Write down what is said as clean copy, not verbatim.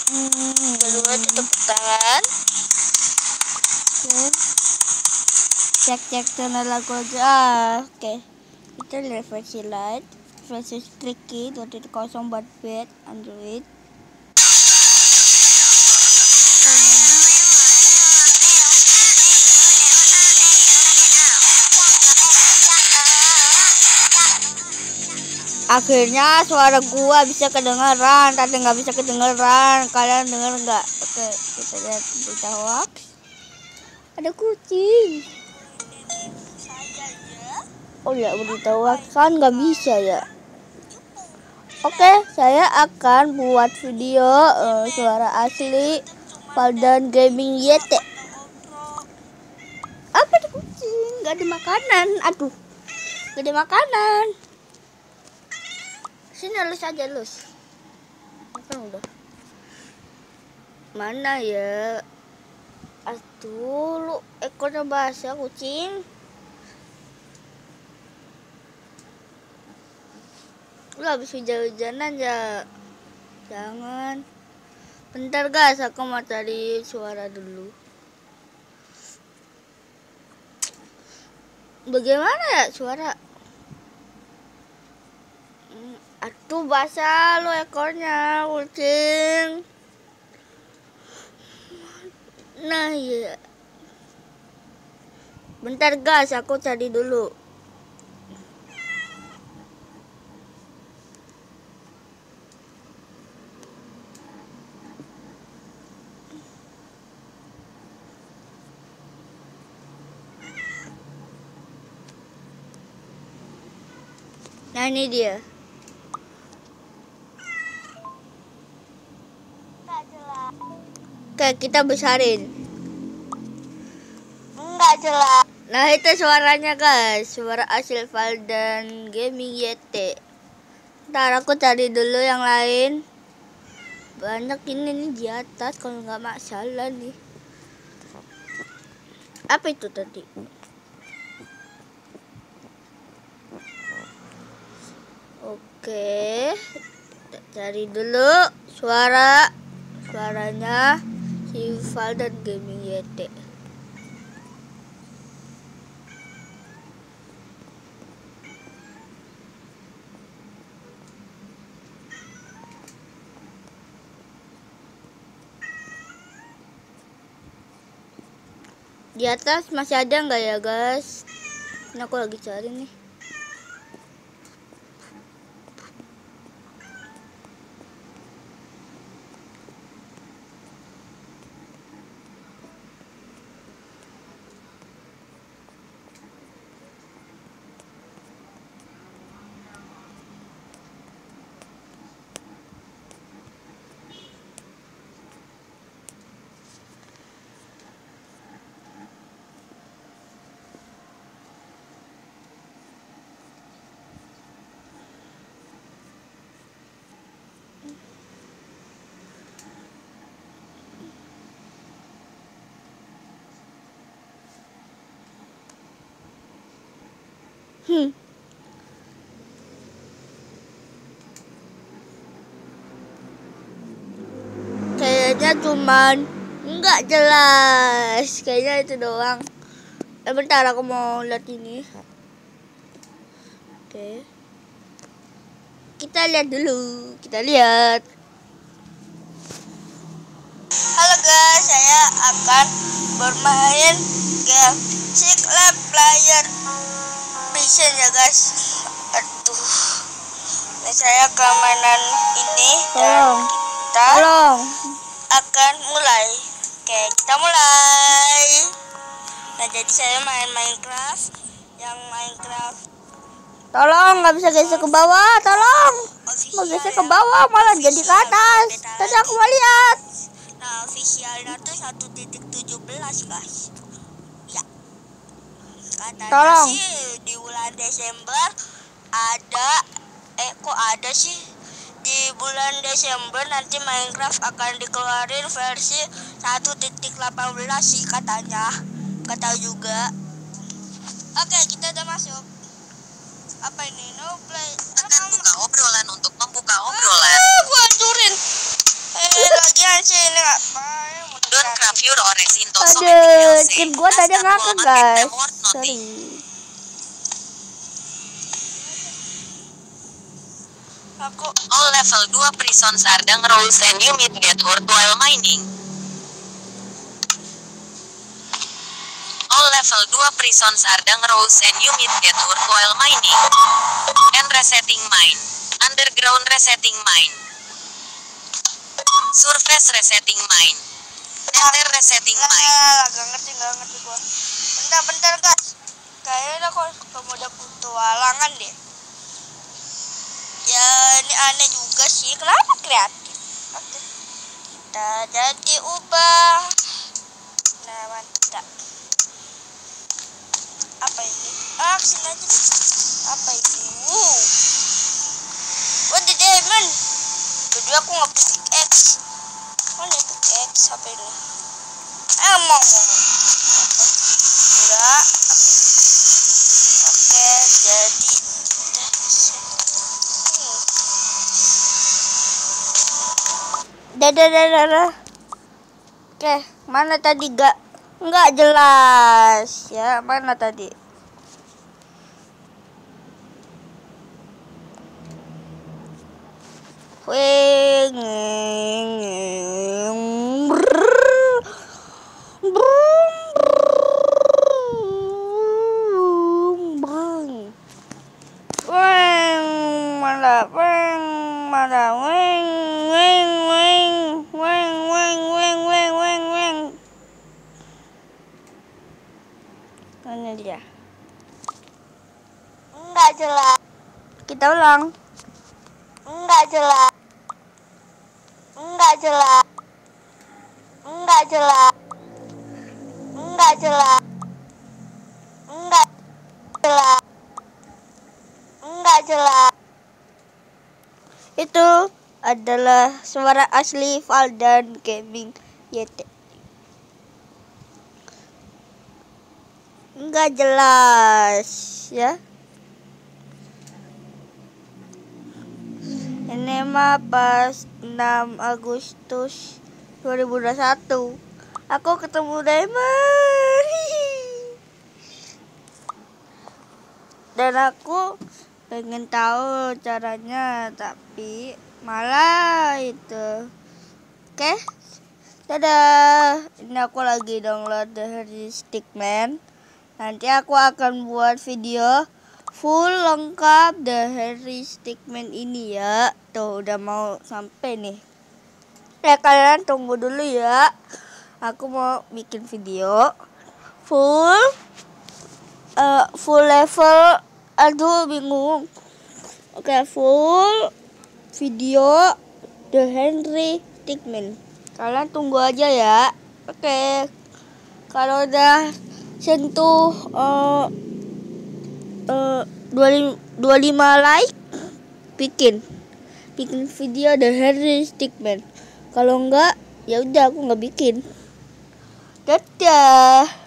Kedua tutup tangan. Cek channel lagu aja. Oke. Kita lihat versi light, versi tricky 2.0 buat bed Android. Akhirnya suara gua bisa kedengeran, tadi nggak bisa kedengeran. Kalian denger nggak? Oke, kita lihat berita hoax. Ada kucing. Oh ya, berita hoax kan nggak bisa ya. Oke, saya akan buat video suara asli Faldan Gaming YT. Apa ada kucing? Nggak ada makanan. Aduh, nggak ada makanan. Sini lus aja lus. Makan udah. Mana ya? Aduh, lu ekornya basah kucing. Lu habis hujan-hujanan ya? Jangan. Bentar guys, aku mau cari suara dulu. Bagaimana ya suara? Aduh, basah lu ekornya kucing. Nah ya. Bentar guys, aku cari dulu. Nah ini dia. Oke, kita besarin. Enggak jelas. Nah itu suaranya guys, suara asli Faldan Gaming YT. Ntar aku cari dulu yang lain. Banyak ini nih di atas kalau nggak masalah nih. Apa itu tadi? Oke, kita cari dulu suaranya si Faldan Gaming YT. Di atas masih ada nggak ya guys? Ini aku lagi cari nih. Kayaknya cuman nggak jelas. Kayaknya itu doang. Bentar aku mau lihat ini. Oke. Kita lihat dulu. Kita lihat. Halo guys, saya akan bermain game Secret Player Mission ya guys. Aduh, nah, saya ke mainan ini dan kita akan mulai. Oke, kita mulai. Nah jadi saya main Minecraft. Yang Minecraft. Tolong, nggak bisa geser ke bawah. Tolong. Mau geser ke bawah malah jadi ke atas. Tadi aku mau lihat. Nah officialnya tuh 1.17 guys. Ya. Katanya Tolong. sih di bulan Desember ada. Kok ada sih? Di bulan Desember nanti Minecraft akan dikeluarin versi 1.18 sih katanya. Gak tahu juga. Oke, kita udah masuk. Apa ini? No play. Tekan buka obrolan untuk membuka obrolan. Gua hancurin. Lagi Jangan sini ngapain? Don't craft your ores into so many Aduh, kills. skin gua tadi ngakak guys. Sorry. Aku All level 2 prisons are dung rolls and you meet get worth while mining. All level 2 prisons are dung rolls and you meet get worth while mining. And resetting mine. Underground resetting mine. Surface resetting mine. Nether resetting mine. gak ngerti gua. Bentar guys. Kayaknya aku udah petualangan deh. Ya ini aneh juga sih. Kenapa kreatif? Oke. Kita jadi ubah. Nah mantap. Apa ini? Sini aja deh. Apa ini? What the diamond? Jadi aku nggak bisa X. Mana itu X? Apa ini? Mau. Enggak. Oke, jadi Dadah. Oke, mana tadi nggak jelas ya, mana tadi? Mana dia? enggak jelas. Kita ulang. Enggak jelas. Itu adalah suara asli Faldan Gaming YT. Enggak jelas ya. Ini mah pas 6 Agustus 2021 aku ketemu Diamond. Dan aku pengen tahu caranya, tapi malah itu. Oke, dadah. Ini aku lagi download The Harry Stickman. Nanti aku akan buat video full lengkap The Harry Stickman ini ya. Tuh udah mau sampai nih. Kalian tunggu dulu ya. Aku mau bikin video full level. Aduh bingung. Oke, full video The Harry Stickman. Kalian tunggu aja ya. Oke. Kalau udah sentuh 25 like, bikin video The Harry Stickman. Kalau enggak, ya udah aku nggak bikin. Dadah.